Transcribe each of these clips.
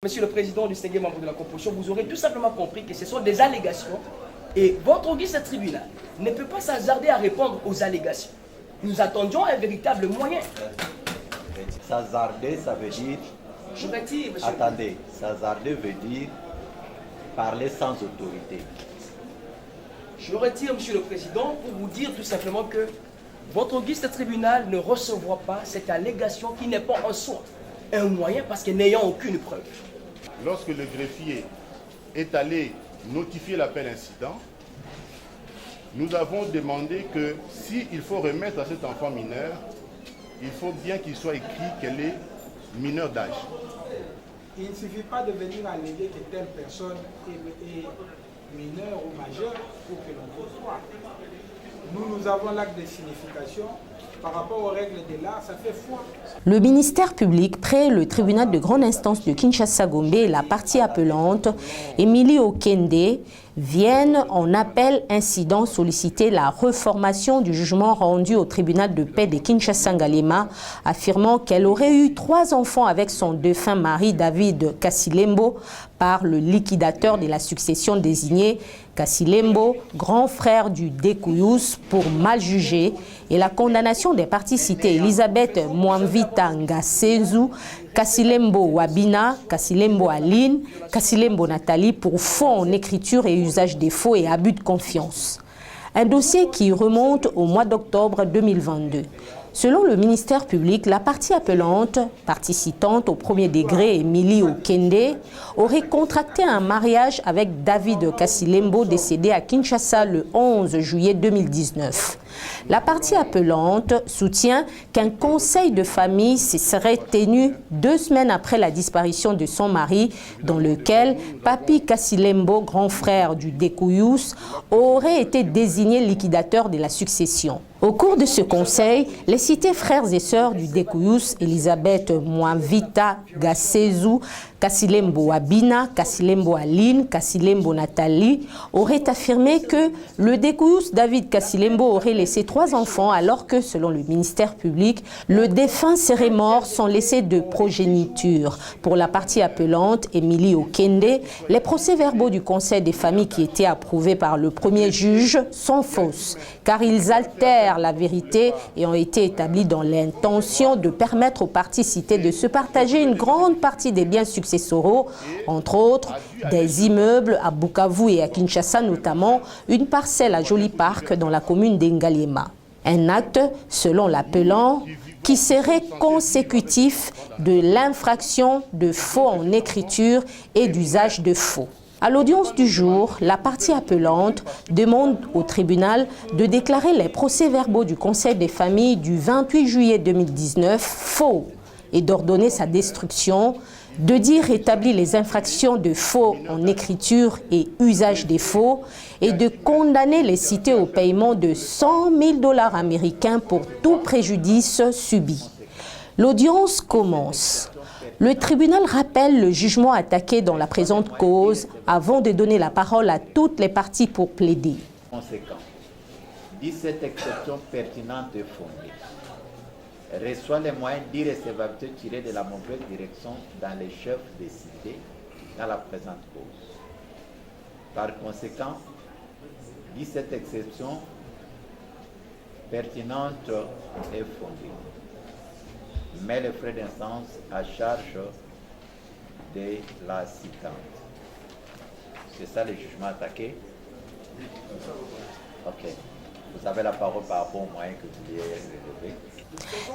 Monsieur le Président du 5e membre de la composition, vous aurez tout simplement compris que ce sont des allégations et votre auguste tribunal ne peut pas s'hasarder à répondre aux allégations. Nous attendions un véritable moyen. S'hasarder, ça veut dire... Je retire, monsieur. Attendez, s'hasarder veut dire parler sans autorité. Je retire, monsieur le Président, pour vous dire tout simplement que votre auguste tribunal ne recevra pas cette allégation qui n'est pas en soi un moyen parce que n'ayant aucune preuve. Lorsque le greffier est allé notifier l'appel incident, nous avons demandé que s'il faut remettre à cet enfant mineur, il faut bien qu'il soit écrit qu'elle est mineure d'âge. Il ne suffit pas de venir alléguer que telle personne est mineure ou majeure pour que l'on puisse croire. Nous avons l'acte de signification. Par rapport aux règles de l'art, ça fait foi. Le ministère public, près le tribunal de grande instance de Kinshasa-Gombe et la partie appelante, Émilie Okende, viennent en appel incident solliciter la reformation du jugement rendu au tribunal de paix de Kinshasa-Ngalema, affirmant qu'elle aurait eu 3 enfants avec son défunt mari David Kasilembo par le liquidateur de la succession désigné, Kasilembo, grand frère du Dekuyus, pour mal jugé, et la condamnation des parties citées Elisabeth Mwamvita Ngasezu, Kasilembo Wabina, Kasilembo Aline, Kasilembo Nathalie pour faux en écriture et usage des faux et abus de confiance. Un dossier qui remonte au mois d'octobre 2022. Selon le ministère public, la partie appelante, partie citante au premier degré, Émilie Okende, aurait contracté un mariage avec David Kasilembo, décédé à Kinshasa le 11 juillet 2019. La partie appelante soutient qu'un conseil de famille se serait tenu 2 semaines après la disparition de son mari, dans lequel Papi Kasilembo, grand frère du Dekuyus, aurait été désigné liquidateur de la succession. Au cours de ce conseil, les cités frères et sœurs du Dekuyus, Elisabeth Mwamvita Ngasezu, Kasilembo Wabina, Kasilembo Aline, Kasilembo Nathalie, auraient affirmé que le Dekuyus David Kasilembo aurait laissé 3 enfants alors que, selon le ministère public, le défunt serait mort sans laisser de progéniture. Pour la partie appelante, Émilie Okende, les procès-verbaux du Conseil des familles qui étaient approuvés par le premier juge sont fausses, car ils altèrent la vérité et ont été établis dans l'intention de permettre aux parties citées de se partager une grande partie des biens successoraux, entre autres des immeubles à Bukavu et à Kinshasa, notamment une parcelle à Joli Park dans la commune d'Engaliema. Un acte, selon l'appelant, qui serait consécutif de l'infraction de faux en écriture et d'usage de faux. À l'audience du jour, la partie appelante demande au tribunal de déclarer les procès-verbaux du Conseil des familles du 28 juillet 2019 faux et d'ordonner sa destruction, de dire établir les infractions de faux en écriture et usage des faux et de condamner les cités au paiement de 100 000 $ américains pour tout préjudice subi. L'audience commence. Le tribunal rappelle le jugement attaqué dans la présente cause avant de donner la parole à toutes les parties pour plaider. Conséquent, 17 exceptions pertinentes et fondées. Reçoit les moyens d'irrécevabilité tirés de la mauvaise direction dans les chefs des cités dans la présente cause. Par conséquent, 17 exceptions pertinentes et fondées. Mais les frais d'instance à charge de la citante. C'est ça le jugement attaqué? Ok. Vous avez la parole par rapport aux moyens que vous vouliez relever.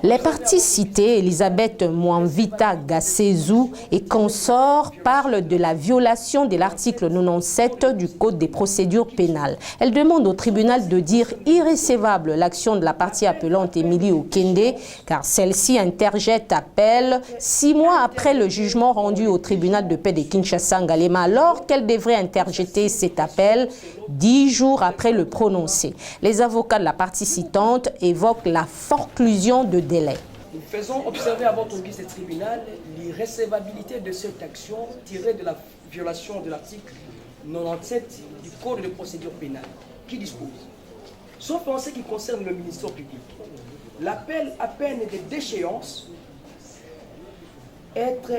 Les parties citées, Elisabeth Mwamvita Ngasezu et consorts, parlent de la violation de l'article 97 du Code des procédures pénales. Elle demande au tribunal de dire irrécevable l'action de la partie appelante Émilie Okende, car celle-ci interjette appel 6 mois après le jugement rendu au tribunal de paix de Kinshasa-Ngalema, alors qu'elle devrait interjeter cet appel 10 jours après le prononcé. Les avocats de la partie citante évoquent la forclusion de délai. Nous faisons observer à votre auguste tribunal l'irrécevabilité de cette action tirée de la violation de l'article 97 du Code de procédure pénale, qui dispose, sauf en ce qui concerne le ministère public, l'appel à peine de déchéance être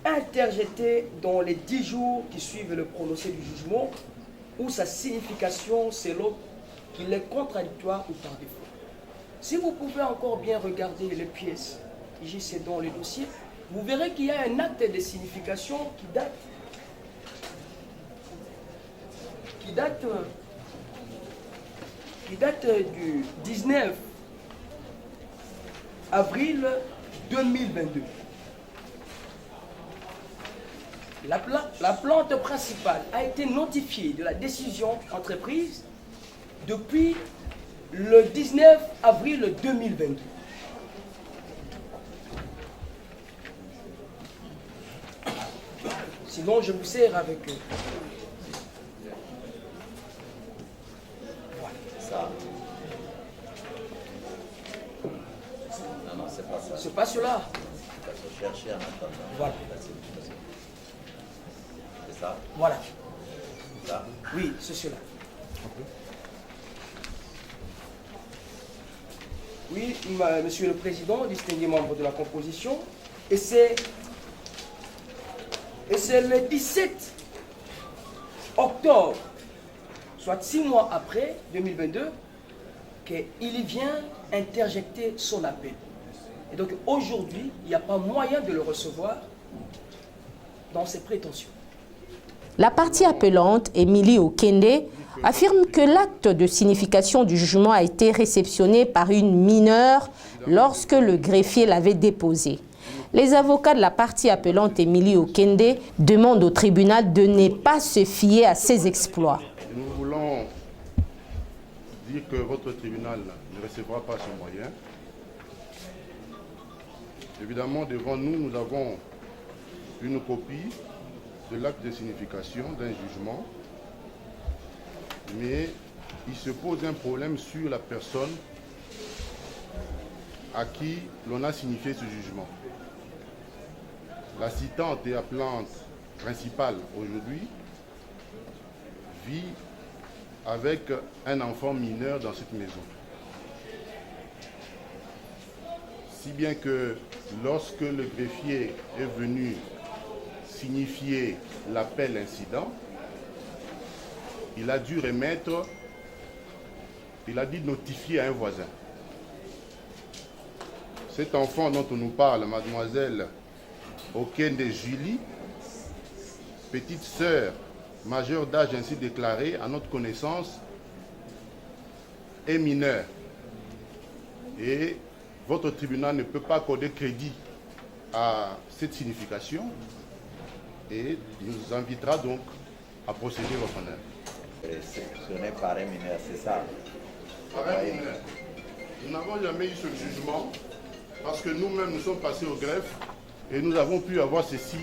interjeté dans les 10 jours qui suivent le prononcé du jugement, ou sa signification selon qu'il est contradictoire ou par défaut. Si vous pouvez encore bien regarder les pièces ici dans le dossier, vous verrez qu'il y a un acte de signification qui date du 19 avril 2022. La plante principale a été notifiée de la décision entreprise depuis le 19 avril 2022. Sinon, je vous sers avec eux. Voilà. Ça. Non, c'est pas ça. C'est pas cela. Il faut chercher en attendant. Voilà. C'est ça. Voilà. Ça. Oui, c'est cela. Oui, Monsieur le Président, distingué membre de la composition, et c'est le 17 octobre, soit 6 mois après, 2022, qu'il vient interjecter son appel. Et donc aujourd'hui, il n'y a pas moyen de le recevoir dans ses prétentions. La partie appelante, Émilie Okende, affirme que l'acte de signification du jugement a été réceptionné par une mineure lorsque le greffier l'avait déposé. Les avocats de la partie appelante, Émilie Okende, demandent au tribunal de ne pas se fier à ses exploits. Nous voulons dire que votre tribunal ne recevra pas son moyen. Évidemment, devant nous, nous avons une copie de l'acte de signification d'un jugement, mais il se pose un problème sur la personne à qui l'on a signifié ce jugement. La citante et appelante principale aujourd'hui vit avec un enfant mineur dans cette maison. Si bien que lorsque le greffier est venu signifier l'appel incident, il a dû remettre, il a dit notifier à un voisin. Cet enfant dont on nous parle, mademoiselle Okende Julie, petite sœur majeure d'âge ainsi déclarée, à notre connaissance, est mineure. Et votre tribunal ne peut pas accorder crédit à cette signification et nous invitera donc à procéder votre honneur. Réceptionné par un mineur, c'est ça. Par un mineur. Nous n'avons jamais eu ce jugement parce que nous-mêmes nous sommes passés au greffe et nous avons pu avoir ceci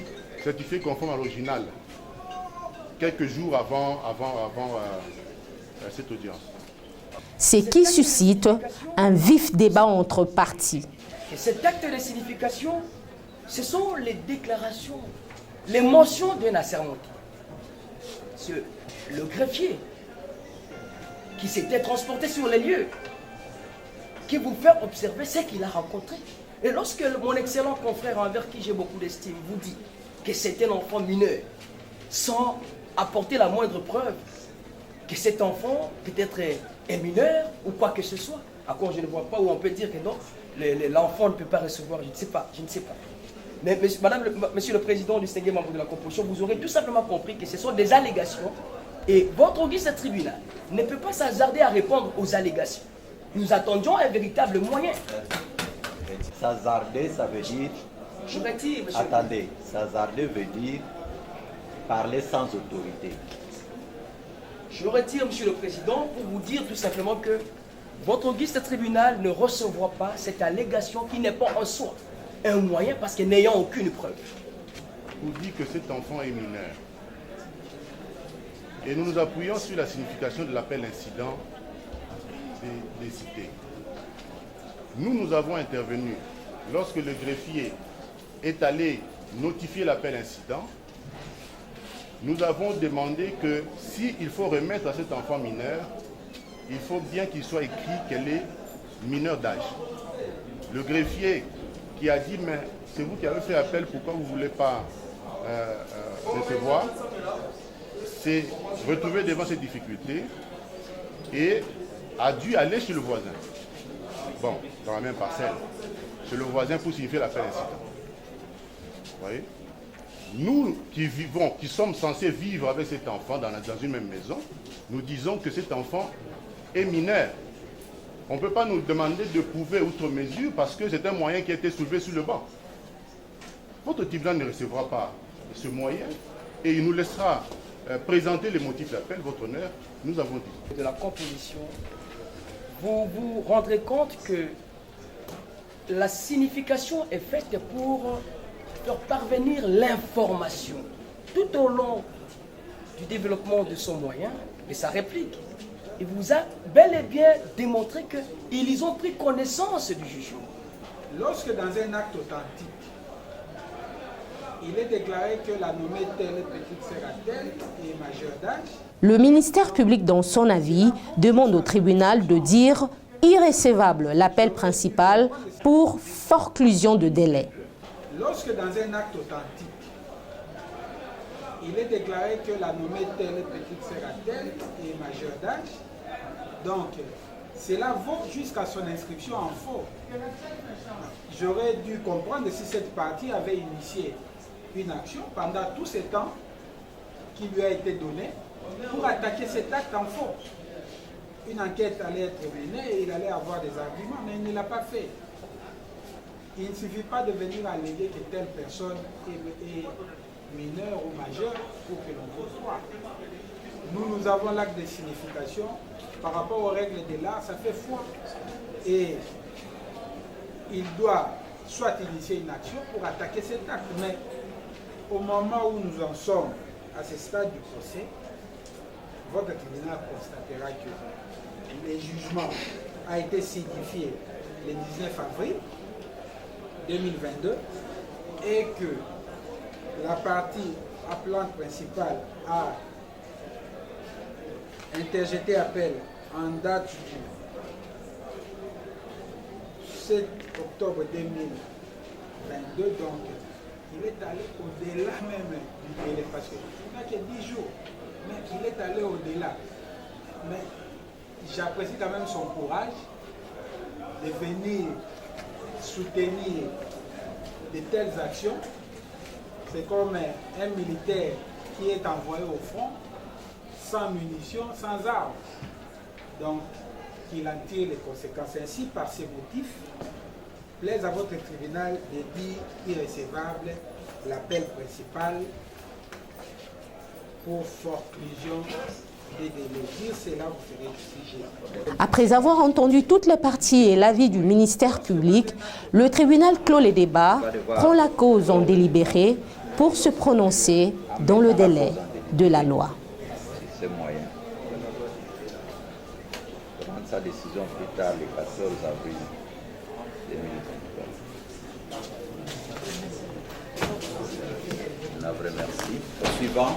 certifié conforme à l'original quelques jours avant cette audience. Ce qui suscite un vif débat entre parties. Et cet acte de signification, ce sont les déclarations, les mentions d'un assermenté. Le greffier qui s'était transporté sur les lieux, qui vous fait observer ce qu'il a rencontré. Et lorsque mon excellent confrère envers qui j'ai beaucoup d'estime vous dit que c'est un enfant mineur, sans apporter la moindre preuve que cet enfant peut-être est mineur ou quoi que ce soit, à quoi je ne vois pas où on peut dire que non, l'enfant ne peut pas recevoir, je ne sais pas. Mais monsieur le Président, distingué membre de la composition, vous aurez tout simplement compris que ce sont des allégations et votre auguste tribunal ne peut pas s'hasarder à répondre aux allégations. Nous attendions un véritable moyen. S'hasarder, ça veut dire... Je retire, monsieur. Attendez, s'hasarder veut dire parler sans autorité. Je retire, monsieur le Président, pour vous dire tout simplement que votre auguste tribunal ne recevra pas cette allégation qui n'est pas en soi un moyen parce que n'ayant aucune preuve. Vous dit que cet enfant est mineur. Et nous nous appuyons sur la signification de l'appel incident des cités. Nous avons intervenu lorsque le greffier est allé notifier l'appel incident. Nous avons demandé que s'il faut remettre à cet enfant mineur, il faut bien qu'il soit écrit qu'elle est mineure d'âge. Le greffier qui a dit, mais c'est vous qui avez fait appel, pourquoi vous ne voulez pas recevoir s'est retrouvé devant ces difficultés et a dû aller chez le voisin. Bon, dans la même parcelle, chez le voisin pour signifier l'appel incident. Vous voyez? Nous qui vivons, qui sommes censés vivre avec cet enfant dans une même maison, nous disons que cet enfant est mineur. On ne peut pas nous demander de prouver outre mesure parce que c'est un moyen qui a été soulevé sur le banc. Votre tribunal ne recevra pas ce moyen et il nous laissera présenter les motifs d'appel. Votre honneur, nous avons dit. De la composition, vous vous rendrez compte que la signification est faite pour faire parvenir l'information tout au long du développement de son moyen, de sa réplique. Il vous a bel et bien démontré qu'ils ont pris connaissance du jugement. Lorsque dans un acte authentique, il est déclaré que la nommée telle petite sœur à telle est majeure d'âge, le ministère public, dans son avis, demande au tribunal de dire irrécevable l'appel principal pour forclusion de délai. Lorsque dans un acte authentique, il est déclaré que la nommée telle petite sœur à telle est majeure d'âge, donc cela vaut jusqu'à son inscription en faux. J'aurais dû comprendre si cette partie avait initié une action pendant tout ce temps qui lui a été donné pour attaquer cet acte en faux. Une enquête allait être menée et il allait avoir des arguments, mais il ne l'a pas fait. Il ne suffit pas de venir alléguer que telle personne est mineure ou majeure pour que l'on vous croie. Nous avons l'acte de signification. Par rapport aux règles de l'art, ça fait foi. Et il doit soit initier une action pour attaquer cet acte. Mais au moment où nous en sommes, à ce stade du procès, votre tribunal constatera que le jugement a été signifié le 19 avril 2022 et que la partie appelante principale a interjeté appel en date du 7 octobre 2022, donc il est allé au-delà même du délai, parce qu'il n'a que 10 jours, mais il est allé au-delà. Mais j'apprécie quand même son courage de venir soutenir de telles actions. C'est comme un militaire qui est envoyé au front sans munitions, sans armes. Donc, qu'il en tire les conséquences. Ainsi, par ces motifs, plaise à votre tribunal de dire irrécevable l'appel principal pour forclusion des délais. Dire cela, vous ferez juger. Après avoir entendu toutes les parties et l'avis du ministère public, le tribunal clôt les débats, prend la cause en délibéré pour se prononcer dans le délai de la loi. C'est moyen. Prendre sa décision plus tard, le 14 avril 2023. Un vrai merci. Au suivant.